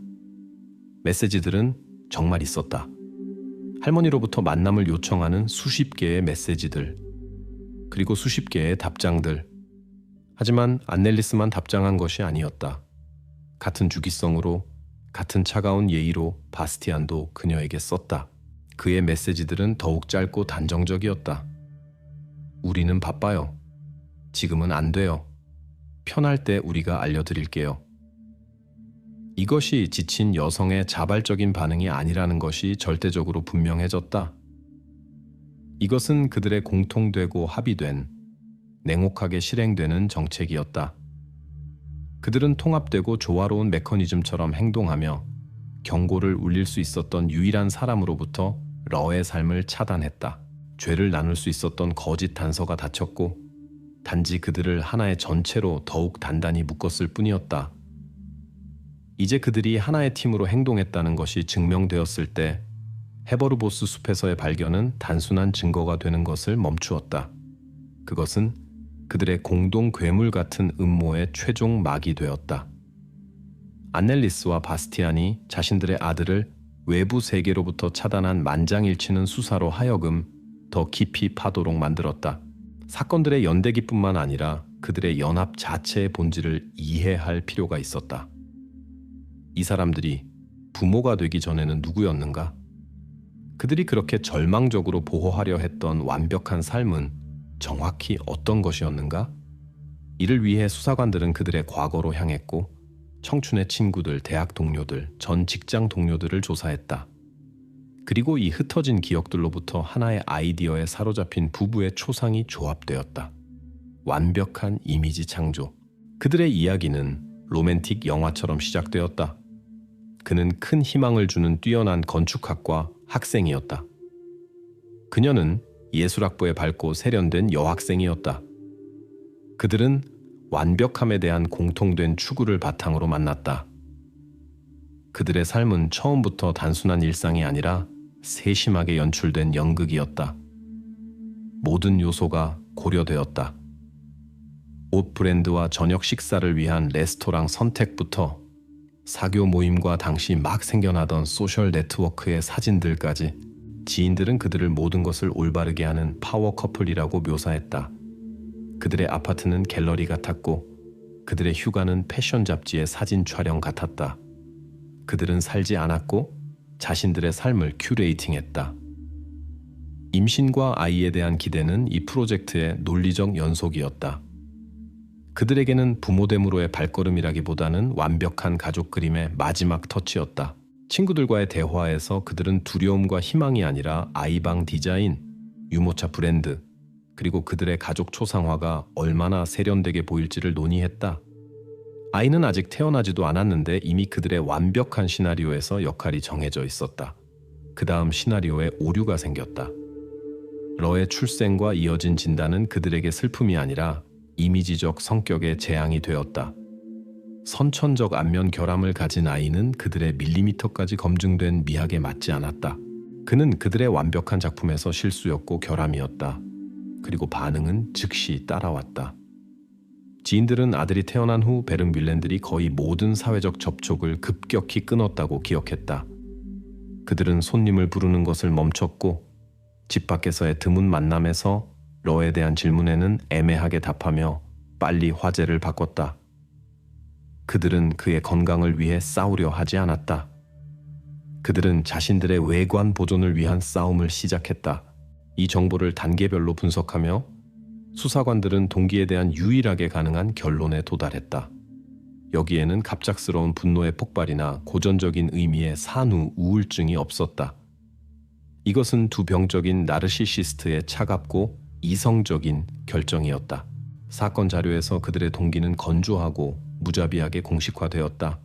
메시지들은 정말 있었다. 할머니로부터 만남을 요청하는 수십 개의 메시지들, 그리고 수십 개의 답장들. 하지만 안넬리스만 답장한 것이 아니었다. 같은 주기성으로, 같은 차가운 예의로 바스티안도 그녀에게 썼다. 그의 메시지들은 더욱 짧고 단정적이었다. 우리는 바빠요. 지금은 안 돼요. 편할 때 우리가 알려드릴게요. 이것이 지친 여성의 자발적인 반응이 아니라는 것이 절대적으로 분명해졌다. 이것은 그들의 공통되고 합의된, 냉혹하게 실행되는 정책이었다. 그들은 통합되고 조화로운 메커니즘처럼 행동하며 경고를 울릴 수 있었던 유일한 사람으로부터 러의 삶을 차단했다. 죄를 나눌 수 있었던 거짓 단서가 닫혔고 단지 그들을 하나의 전체로 더욱 단단히 묶었을 뿐이었다. 이제 그들이 하나의 팀으로 행동했다는 것이 증명되었을 때 헤버르보스 숲에서의 발견은 단순한 증거가 되는 것을 멈추었다. 그것은 그들의 공동 괴물 같은 음모의 최종 막이 되었다. 안넬리스와 바스티안이 자신들의 아들을 외부 세계로부터 차단한 만장일치는 수사로 하여금 더 깊이 파도록 만들었다. 사건들의 연대기뿐만 아니라 그들의 연합 자체의 본질을 이해할 필요가 있었다. 이 사람들이 부모가 되기 전에는 누구였는가? 그들이 그렇게 절망적으로 보호하려 했던 완벽한 삶은 정확히 어떤 것이었는가? 이를 위해 수사관들은 그들의 과거로 향했고 청춘의 친구들, 대학 동료들, 전 직장 동료들을 조사했다. 그리고 이 흩어진 기억들로부터 하나의 아이디어에 사로잡힌 부부의 초상이 조합되었다. 완벽한 이미지 창조. 그들의 이야기는 로맨틱 영화처럼 시작되었다. 그는 큰 희망을 주는 뛰어난 건축학과 학생이었다. 그녀는 예술학부에 밝고 세련된 여학생이었다. 그들은 완벽함에 대한 공통된 추구를 바탕으로 만났다. 그들의 삶은 처음부터 단순한 일상이 아니라 세심하게 연출된 연극이었다. 모든 요소가 고려되었다. 옷 브랜드와 저녁 식사를 위한 레스토랑 선택부터 사교 모임과 당시 막 생겨나던 소셜 네트워크의 사진들까지 지인들은 그들을 모든 것을 올바르게 하는 파워 커플이라고 묘사했다. 그들의 아파트는 갤러리 같았고 그들의 휴가는 패션 잡지의 사진 촬영 같았다. 그들은 살지 않았고 자신들의 삶을 큐레이팅했다. 임신과 아이에 대한 기대는 이 프로젝트의 논리적 연속이었다. 그들에게는 부모됨으로의 발걸음이라기보다는 완벽한 가족 그림의 마지막 터치였다. 친구들과의 대화에서 그들은 두려움과 희망이 아니라 아이방 디자인, 유모차 브랜드, 그리고 그들의 가족 초상화가 얼마나 세련되게 보일지를 논의했다. 아이는 아직 태어나지도 않았는데 이미 그들의 완벽한 시나리오에서 역할이 정해져 있었다. 그 다음 시나리오에 오류가 생겼다. 러의 출생과 이어진 진단은 그들에게 슬픔이 아니라 이미지적 성격의 재앙이 되었다. 선천적 안면 결함을 가진 아이는 그들의 밀리미터까지 검증된 미학에 맞지 않았다. 그는 그들의 완벽한 작품에서 실수였고 결함이었다. 그리고 반응은 즉시 따라왔다. 지인들은 아들이 태어난 후 베른윌렌들이 거의 모든 사회적 접촉을 급격히 끊었다고 기억했다. 그들은 손님을 부르는 것을 멈췄고 집 밖에서의 드문 만남에서 러에 대한 질문에는 애매하게 답하며 빨리 화제를 바꿨다. 그들은 그의 건강을 위해 싸우려 하지 않았다. 그들은 자신들의 외관 보존을 위한 싸움을 시작했다. 이 정보를 단계별로 분석하며 수사관들은 동기에 대한 유일하게 가능한 결론에 도달했다. 여기에는 갑작스러운 분노의 폭발이나 고전적인 의미의 산후 우울증이 없었다. 이것은 두 병적인 나르시시스트의 차갑고 이성적인 결정이었다. 사건 자료에서 그들의 동기는 건조하고 무자비하게 공식화되었다.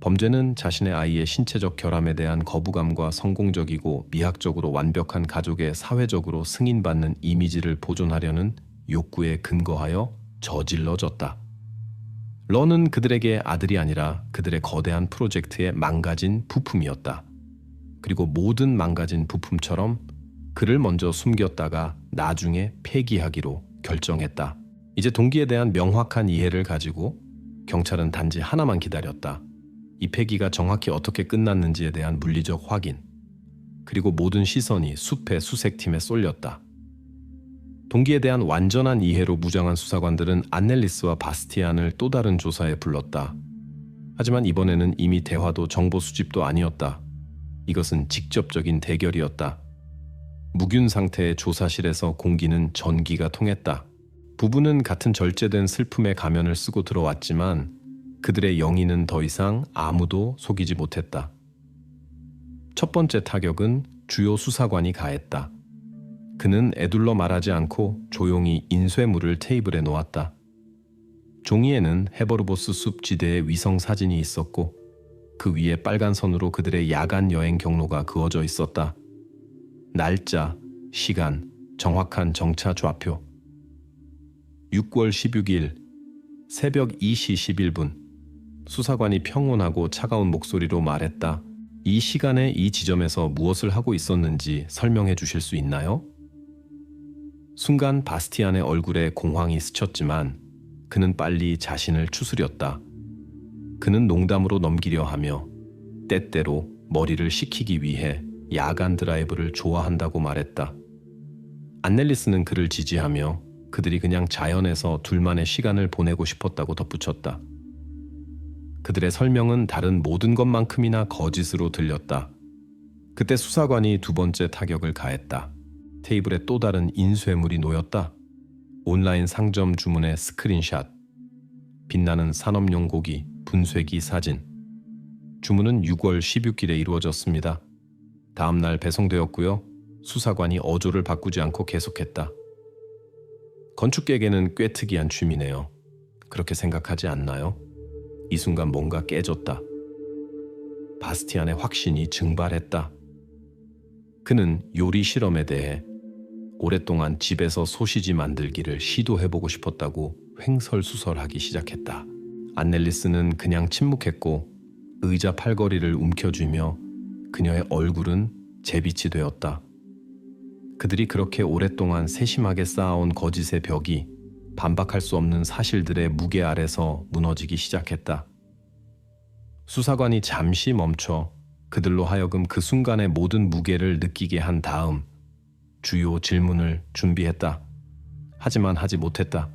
범죄는 자신의 아이의 신체적 결함에 대한 거부감과 성공적이고 미학적으로 완벽한 가족의 사회적으로 승인받는 이미지를 보존하려는 욕구에 근거하여 저질러졌다. 러는 그들에게 아들이 아니라 그들의 거대한 프로젝트의 망가진 부품이었다. 그리고 모든 망가진 부품처럼 그를 먼저 숨겼다가 나중에 폐기하기로 결정했다. 이제 동기에 대한 명확한 이해를 가지고 경찰은 단지 하나만 기다렸다. 이 폐기가 정확히 어떻게 끝났는지에 대한 물리적 확인. 그리고 모든 시선이 숲의 수색팀에 쏠렸다. 동기에 대한 완전한 이해로 무장한 수사관들은 안넬리스와 바스티안을 또 다른 조사에 불렀다. 하지만 이번에는 이미 대화도 정보 수집도 아니었다. 이것은 직접적인 대결이었다. 무균 상태의 조사실에서 공기는 전기가 통했다. 부부는 같은 절제된 슬픔의 가면을 쓰고 들어왔지만 그들의 영희는 더 이상 아무도 속이지 못했다. 첫 번째 타격은 주요 수사관이 가했다. 그는 애둘러 말하지 않고 조용히 인쇄물을 테이블에 놓았다. 종이에는 헤버르보스 숲 지대의 위성 사진이 있었고 그 위에 빨간 선으로 그들의 야간 여행 경로가 그어져 있었다. 날짜, 시간, 정확한 정차 좌표. 6월 16일 새벽 2시 11분 수사관이 평온하고 차가운 목소리로 말했다. 이 시간에 이 지점에서 무엇을 하고 있었는지 설명해 주실 수 있나요? 순간 바스티안의 얼굴에 공황이 스쳤지만 그는 빨리 자신을 추스렸다. 그는 농담으로 넘기려 하며 때때로 머리를 식히기 위해 야간 드라이브를 좋아한다고 말했다. 안넬리스는 그를 지지하며 그들이 그냥 자연에서 둘만의 시간을 보내고 싶었다고 덧붙였다. 그들의 설명은 다른 모든 것만큼이나 거짓으로 들렸다. 그때 수사관이 두 번째 타격을 가했다. 테이블에 또 다른 인쇄물이 놓였다. 온라인 상점 주문의 스크린샷, 빛나는 산업용 고기, 분쇄기 사진. 주문은 6월 16일에 이루어졌습니다. 다음 날 배송되었고요. 수사관이 어조를 바꾸지 않고 계속했다. 건축계에게는 꽤 특이한 취미네요. 그렇게 생각하지 않나요? 이 순간 뭔가 깨졌다. 바스티안의 확신이 증발했다. 그는 요리 실험에 대해 오랫동안 집에서 소시지 만들기를 시도해보고 싶었다고 횡설수설하기 시작했다. 안넬리스는 그냥 침묵했고 의자 팔걸이를 움켜쥐며 그녀의 얼굴은 재빛이 되었다. 그들이 그렇게 오랫동안 세심하게 쌓아온 거짓의 벽이 반박할 수 없는 사실들의 무게 아래서 무너지기 시작했다. 수사관이 잠시 멈춰 그들로 하여금 그 순간의 모든 무게를 느끼게 한 다음 주요 질문을 준비했다. 하지만 하지 못했다.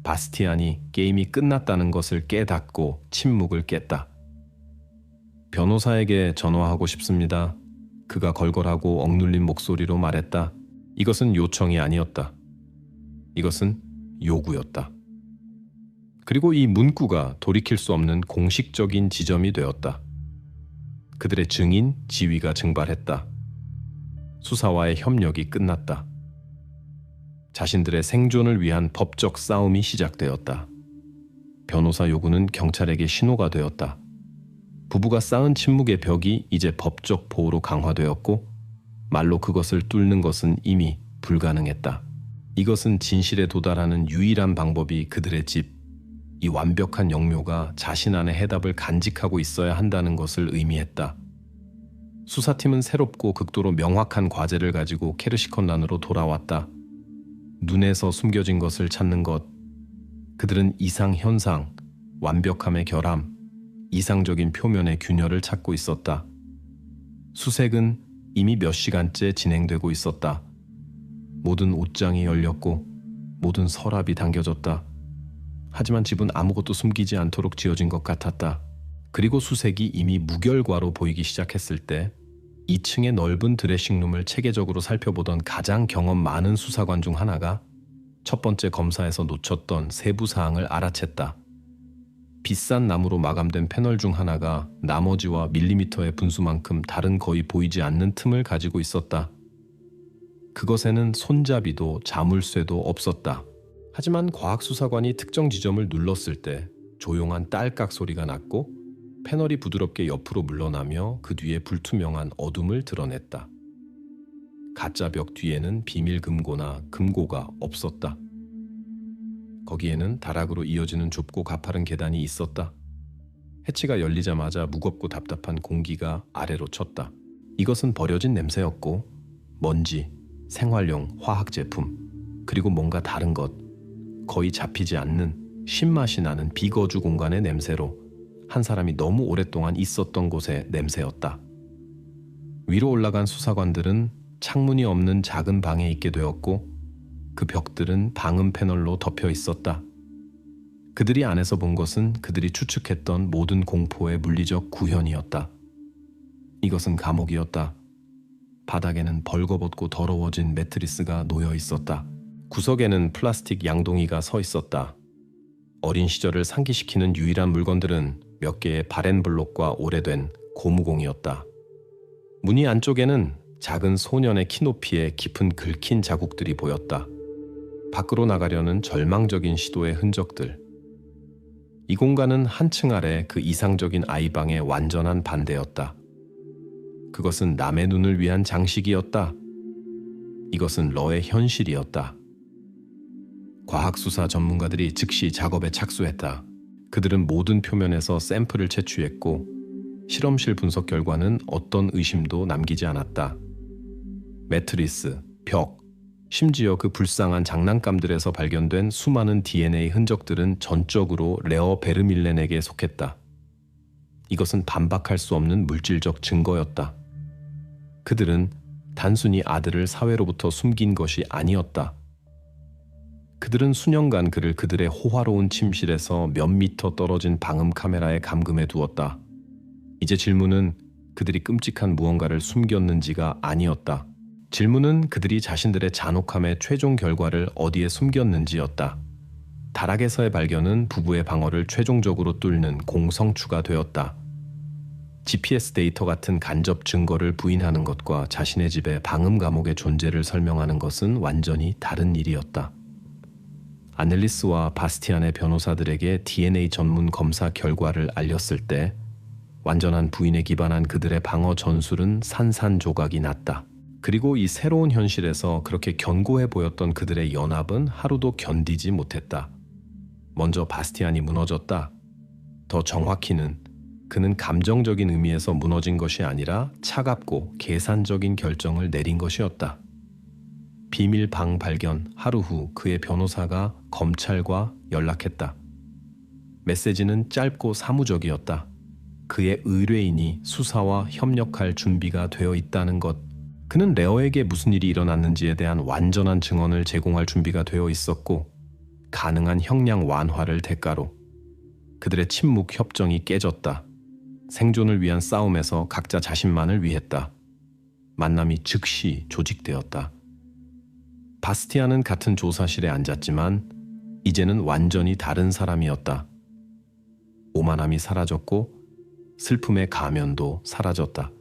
바스티안이 게임이 끝났다는 것을 깨닫고 침묵을 깼다. 변호사에게 전화하고 싶습니다. 그가 걸걸하고 억눌린 목소리로 말했다. 이것은 요청이 아니었다. 이것은 요구였다. 그리고 이 문구가 돌이킬 수 없는 공식적인 지점이 되었다. 그들의 증인 지위가 증발했다. 수사와의 협력이 끝났다. 자신들의 생존을 위한 법적 싸움이 시작되었다. 변호사 요구는 경찰에게 신호가 되었다. 부부가 쌓은 침묵의 벽이 이제 법적 보호로 강화되었고 말로 그것을 뚫는 것은 이미 불가능했다. 이것은 진실에 도달하는 유일한 방법이 그들의 집, 이 완벽한 영묘가 자신 안의 해답을 간직하고 있어야 한다는 것을 의미했다. 수사팀은 새롭고 극도로 명확한 과제를 가지고 케르시컨란으로 돌아왔다. 눈에서 숨겨진 것을 찾는 것. 그들은 이상현상, 완벽함의 결함, 이상적인 표면의 균열을 찾고 있었다. 수색은 이미 몇 시간째 진행되고 있었다. 모든 옷장이 열렸고 모든 서랍이 당겨졌다. 하지만 집은 아무것도 숨기지 않도록 지어진 것 같았다. 그리고 수색이 이미 무결과로 보이기 시작했을 때 2층의 넓은 드레싱룸을 체계적으로 살펴보던 가장 경험 많은 수사관 중 하나가 첫 번째 검사에서 놓쳤던 세부 사항을 알아챘다. 비싼 나무로 마감된 패널 중 하나가 나머지와 밀리미터의 분수만큼 다른 거의 보이지 않는 틈을 가지고 있었다. 그것에는 손잡이도 자물쇠도 없었다. 하지만 과학수사관이 특정 지점을 눌렀을 때 조용한 딸깍 소리가 났고 패널이 부드럽게 옆으로 물러나며 그 뒤에 불투명한 어둠을 드러냈다. 가짜 벽 뒤에는 비밀 금고나 금고가 없었다. 거기에는 다락으로 이어지는 좁고 가파른 계단이 있었다. 해치가 열리자마자 무겁고 답답한 공기가 아래로 쳤다. 이것은 버려진 냄새였고 먼지, 생활용 화학 제품, 그리고 뭔가 다른 것, 거의 잡히지 않는 신맛이 나는 비거주 공간의 냄새로 한 사람이 너무 오랫동안 있었던 곳의 냄새였다. 위로 올라간 수사관들은 창문이 없는 작은 방에 있게 되었고 그 벽들은 방음 패널로 덮여 있었다. 그들이 안에서 본 것은 그들이 추측했던 모든 공포의 물리적 구현이었다. 이것은 감옥이었다. 바닥에는 벌거벗고 더러워진 매트리스가 놓여 있었다. 구석에는 플라스틱 양동이가 서 있었다. 어린 시절을 상기시키는 유일한 물건들은 몇 개의 바렌블록과 오래된 고무공이었다. 무늬 안쪽에는 작은 소년의 키높이에 깊은 긁힌 자국들이 보였다. 밖으로 나가려는 절망적인 시도의 흔적들. 이 공간은 한층 아래 그 이상적인 아이방의 완전한 반대였다. 그것은 남의 눈을 위한 장식이었다. 이것은 러의 현실이었다. 과학수사 전문가들이 즉시 작업에 착수했다. 그들은 모든 표면에서 샘플을 채취했고 실험실 분석 결과는 어떤 의심도 남기지 않았다. 매트리스, 벽, 심지어 그 불쌍한 장난감들에서 발견된 수많은 DNA 흔적들은 전적으로 레어 베르밀렌에게 속했다. 이것은 반박할 수 없는 물질적 증거였다. 그들은 단순히 아들을 사회로부터 숨긴 것이 아니었다. 그들은 수년간 그를 그들의 호화로운 침실에서 몇 미터 떨어진 방음 카메라에 감금해 두었다. 이제 질문은 그들이 끔찍한 무언가를 숨겼는지가 아니었다. 질문은 그들이 자신들의 잔혹함의 최종 결과를 어디에 숨겼는지였다. 다락에서의 발견은 부부의 방어를 최종적으로 뚫는 공성추가 되었다. GPS 데이터 같은 간접 증거를 부인하는 것과 자신의 집의 방음 감옥의 존재를 설명하는 것은 완전히 다른 일이었다. 아넬리스와 바스티안의 변호사들에게 DNA 전문 검사 결과를 알렸을 때 완전한 부인에 기반한 그들의 방어 전술은 산산조각이 났다. 그리고 이 새로운 현실에서 그렇게 견고해 보였던 그들의 연합은 하루도 견디지 못했다. 먼저 바스티안이 무너졌다. 더 정확히는 그는 감정적인 의미에서 무너진 것이 아니라 차갑고 계산적인 결정을 내린 것이었다. 비밀 방 발견 하루 후 그의 변호사가 검찰과 연락했다. 메시지는 짧고 사무적이었다. 그의 의뢰인이 수사와 협력할 준비가 되어 있다는 것. 그는 레어에게 무슨 일이 일어났는지에 대한 완전한 증언을 제공할 준비가 되어 있었고 가능한 형량 완화를 대가로 그들의 침묵 협정이 깨졌다. 생존을 위한 싸움에서 각자 자신만을 위했다. 만남이 즉시 조직되었다. 바스티안은 같은 조사실에 앉았지만 이제는 완전히 다른 사람이었다. 오만함이 사라졌고 슬픔의 가면도 사라졌다.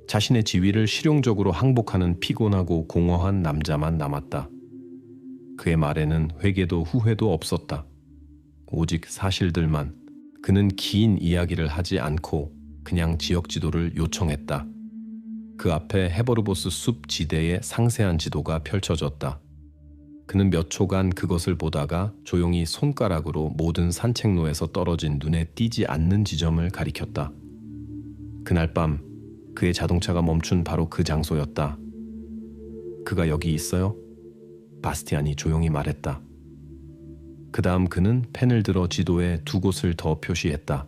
자신의 지위를 실용적으로 항복하는 피곤하고 공허한 남자만 남았다. 그의 말에는 회개도 후회도 없었다. 오직 사실들만. 그는 긴 이야기를 하지 않고 그냥 지역 지도를 요청했다. 그 앞에 헤버르보스 숲 지대의 상세한 지도가 펼쳐졌다. 그는 몇 초간 그것을 보다가 조용히 손가락으로 모든 산책로에서 떨어진 눈에 띄지 않는 지점을 가리켰다. 그날 밤 그의 자동차가 멈춘 바로 그 장소였다. 그가 여기 있어요? 바스티안이 조용히 말했다. 그 다음 그는 펜을 들어 지도에 두 곳을 더 표시했다.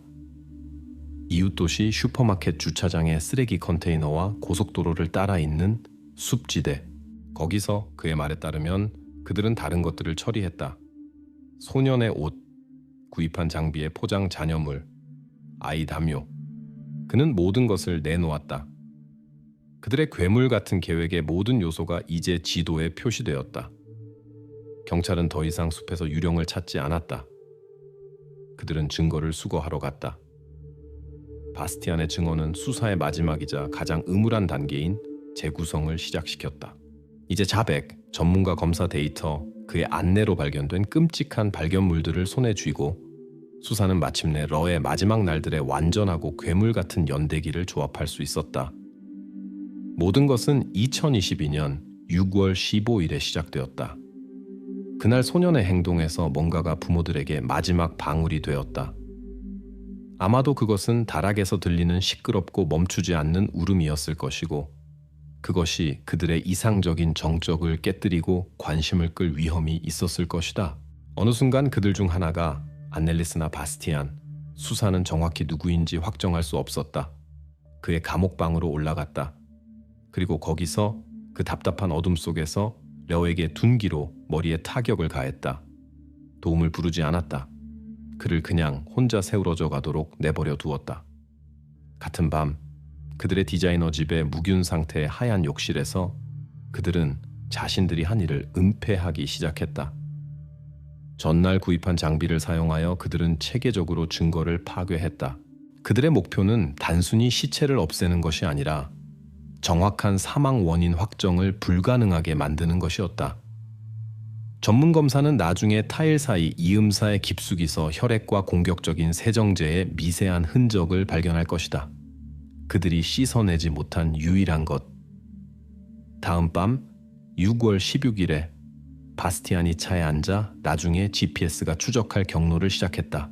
이웃 도시 슈퍼마켓 주차장의 쓰레기 컨테이너와 고속도로를 따라 있는 숲지대. 거기서 그의 말에 따르면 그들은 다른 것들을 처리했다. 소년의 옷, 구입한 장비의 포장 잔여물, 아이 담요. 그는 모든 것을 내놓았다. 그들의 괴물 같은 계획의 모든 요소가 이제 지도에 표시되었다. 경찰은 더 이상 숲에서 유령을 찾지 않았다. 그들은 증거를 수거하러 갔다. 바스티안의 증언은 수사의 마지막이자 가장 음울한 단계인 재구성을 시작시켰다. 이제 자백, 전문가 검사 데이터, 그의 안내로 발견된 끔찍한 발견물들을 손에 쥐고 수사는 마침내 러의 마지막 날들의 완전하고 괴물 같은 연대기를 조합할 수 있었다. 모든 것은 2022년 6월 15일에 시작되었다. 그날 소년의 행동에서 뭔가가 부모들에게 마지막 방울이 되었다. 아마도 그것은 다락에서 들리는 시끄럽고 멈추지 않는 울음이었을 것이고 그것이 그들의 이상적인 정적을 깨뜨리고 관심을 끌 위험이 있었을 것이다. 어느 순간 그들 중 하나가 아넬리스나 바스티안, 수사는 정확히 누구인지 확정할 수 없었다. 그의 감옥방으로 올라갔다. 그리고 거기서 그 답답한 어둠 속에서 러에게 둔기로 머리에 타격을 가했다. 도움을 부르지 않았다. 그를 그냥 혼자 세우러져 가도록 내버려 두었다. 같은 밤 그들의 디자이너 집의 무균 상태의 하얀 욕실에서 그들은 자신들이 한 일을 은폐하기 시작했다. 전날 구입한 장비를 사용하여 그들은 체계적으로 증거를 파괴했다. 그들의 목표는 단순히 시체를 없애는 것이 아니라 정확한 사망 원인 확정을 불가능하게 만드는 것이었다. 전문 검사는 나중에 타일 사이 이음사에 깊숙이서 혈액과 공격적인 세정제의 미세한 흔적을 발견할 것이다. 그들이 씻어내지 못한 유일한 것. 다음 밤 6월 16일에 바스티안이 차에 앉아 나중에 GPS가 추적할 경로를 시작했다.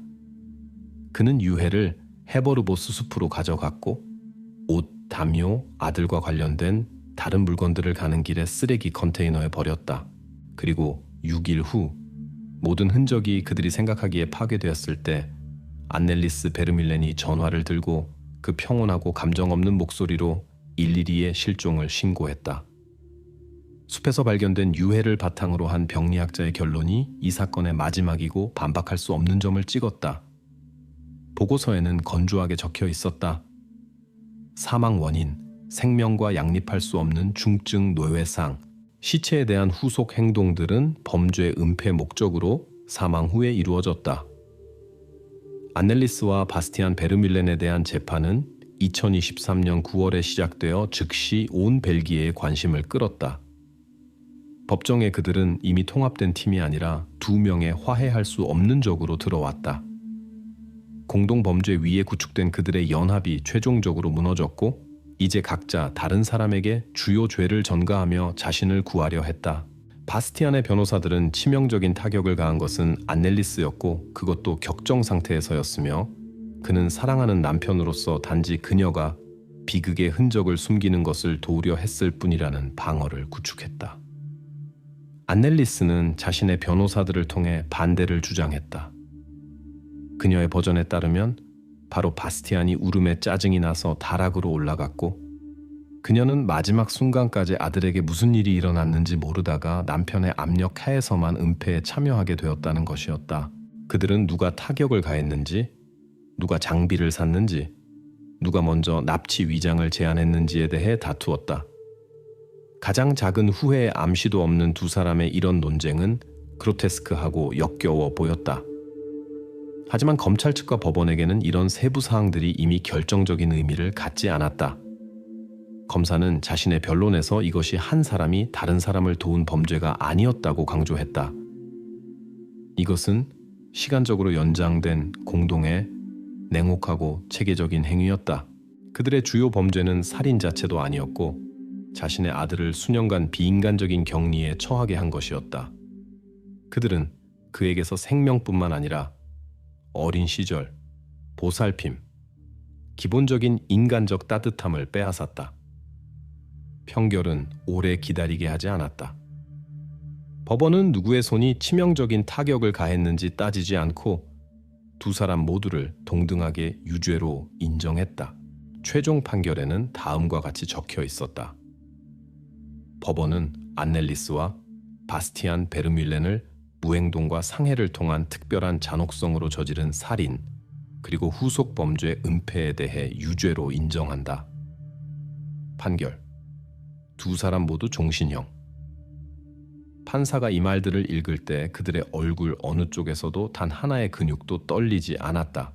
그는 유해를 헤버르보스 숲으로 가져갔고 옷, 담요, 아들과 관련된 다른 물건들을 가는 길에 쓰레기 컨테이너에 버렸다. 그리고 6일 후 모든 흔적이 그들이 생각하기에 파괴되었을 때 안넬리스 베르밀렌이 전화를 들고 그 평온하고 감정 없는 목소리로 112에 실종을 신고했다. 숲에서 발견된 유해를 바탕으로 한 병리학자의 결론이 이 사건의 마지막이고 반박할 수 없는 점을 찍었다. 보고서에는 건조하게 적혀 있었다. 사망 원인, 생명과 양립할 수 없는 중증 뇌외상, 시체에 대한 후속 행동들은 범죄 은폐 목적으로 사망 후에 이루어졌다. 안넬리스와 바스티안 베르밀렌에 대한 재판은 2023년 9월에 시작되어 즉시 온 벨기에의 관심을 끌었다. 법정에 그들은 이미 통합된 팀이 아니라 두 명의 화해할 수 없는 적으로 들어왔다. 공동범죄 위에 구축된 그들의 연합이 최종적으로 무너졌고 이제 각자 다른 사람에게 주요 죄를 전가하며 자신을 구하려 했다. 바스티안의 변호사들은 치명적인 타격을 가한 것은 안넬리스였고 그것도 격정 상태에서였으며 그는 사랑하는 남편으로서 단지 그녀가 비극의 흔적을 숨기는 것을 도우려 했을 뿐이라는 방어를 구축했다. 안넬리스는 자신의 변호사들을 통해 반대를 주장했다. 그녀의 버전에 따르면 바로 바스티안이 울음에 짜증이 나서 다락으로 올라갔고 그녀는 마지막 순간까지 아들에게 무슨 일이 일어났는지 모르다가 남편의 압력 하에서만 은폐에 참여하게 되었다는 것이었다. 그들은 누가 타격을 가했는지, 누가 장비를 샀는지, 누가 먼저 납치 위장을 제안했는지에 대해 다투었다. 가장 작은 후회의 암시도 없는 두 사람의 이런 논쟁은 그로테스크하고 역겨워 보였다. 하지만 검찰 측과 법원에게는 이런 세부 사항들이 이미 결정적인 의미를 갖지 않았다. 검사는 자신의 변론에서 이것이 한 사람이 다른 사람을 도운 범죄가 아니었다고 강조했다. 이것은 시간적으로 연장된 공동의 냉혹하고 체계적인 행위였다. 그들의 주요 범죄는 살인 자체도 아니었고 자신의 아들을 수년간 비인간적인 격리에 처하게 한 것이었다. 그들은 그에게서 생명뿐만 아니라 어린 시절, 보살핌, 기본적인 인간적 따뜻함을 빼앗았다. 평결은 오래 기다리게 하지 않았다. 법원은 누구의 손이 치명적인 타격을 가했는지 따지지 않고 두 사람 모두를 동등하게 유죄로 인정했다. 최종 판결에는 다음과 같이 적혀 있었다. 법원은 안넬리스와 바스티안 베르밀렌을 무행동과 상해를 통한 특별한 잔혹성으로 저지른 살인 그리고 후속 범죄 은폐에 대해 유죄로 인정한다. 판결. 두 사람 모두 종신형. 판사가 이 말들을 읽을 때 그들의 얼굴 어느 쪽에서도 단 하나의 근육도 떨리지 않았다.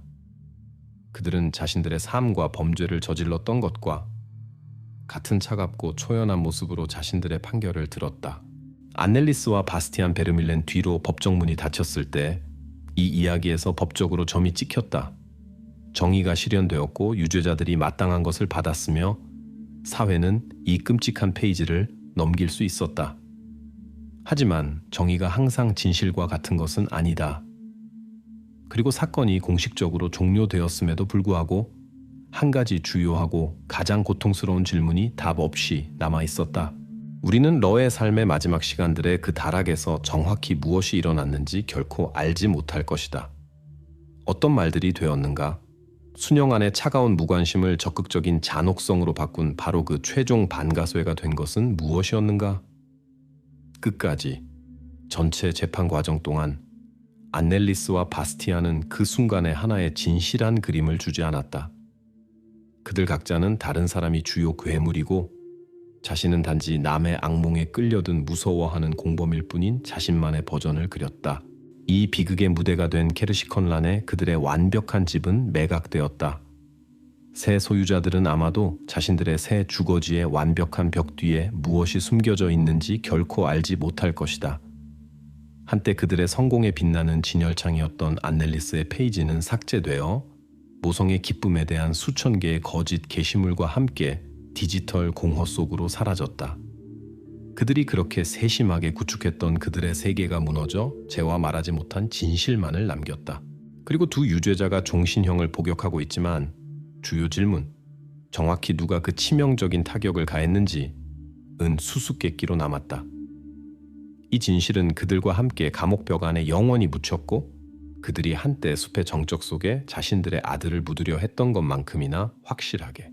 그들은 자신들의 삶과 범죄를 저질렀던 것과 같은 차갑고 초연한 모습으로 자신들의 판결을 들었다. 안넬리스와 바스티안 베르밀렌 뒤로 법정문이 닫혔을 때 이 이야기에서 법적으로 점이 찍혔다. 정의가 실현되었고 유죄자들이 마땅한 것을 받았으며 사회는 이 끔찍한 페이지를 넘길 수 있었다. 하지만 정의가 항상 진실과 같은 것은 아니다. 그리고 사건이 공식적으로 종료되었음에도 불구하고 한 가지 주요하고 가장 고통스러운 질문이 답 없이 남아 있었다. 우리는 러의 삶의 마지막 시간들에 그 다락에서 정확히 무엇이 일어났는지 결코 알지 못할 것이다. 어떤 말들이 되었는가? 수년 안의 차가운 무관심을 적극적인 잔혹성으로 바꾼 바로 그 최종 반가쇠가 된 것은 무엇이었는가? 끝까지 전체 재판 과정 동안 안넬리스와 바스티안은 그 순간에 하나의 진실한 그림을 주지 않았다. 그들 각자는 다른 사람이 주요 괴물이고 자신은 단지 남의 악몽에 끌려든 무서워하는 공범일 뿐인 자신만의 버전을 그렸다. 이 비극의 무대가 된 케르시컨란의 그들의 완벽한 집은 매각되었다. 새 소유자들은 아마도 자신들의 새 주거지의 완벽한 벽 뒤에 무엇이 숨겨져 있는지 결코 알지 못할 것이다. 한때 그들의 성공에 빛나는 진열창이었던 안넬리스의 페이지는 삭제되어 모성의 기쁨에 대한 수천 개의 거짓 게시물과 함께 디지털 공허 속으로 사라졌다. 그들이 그렇게 세심하게 구축했던 그들의 세계가 무너져 재와 말하지 못한 진실만을 남겼다. 그리고 두 유죄자가 종신형을 복역하고 있지만 주요 질문, 정확히 누가 그 치명적인 타격을 가했는지는 수수께끼로 남았다. 이 진실은 그들과 함께 감옥벽 안에 영원히 묻혔고 그들이 한때 숲의 정적 속에 자신들의 아들을 묻으려 했던 것만큼이나 확실하게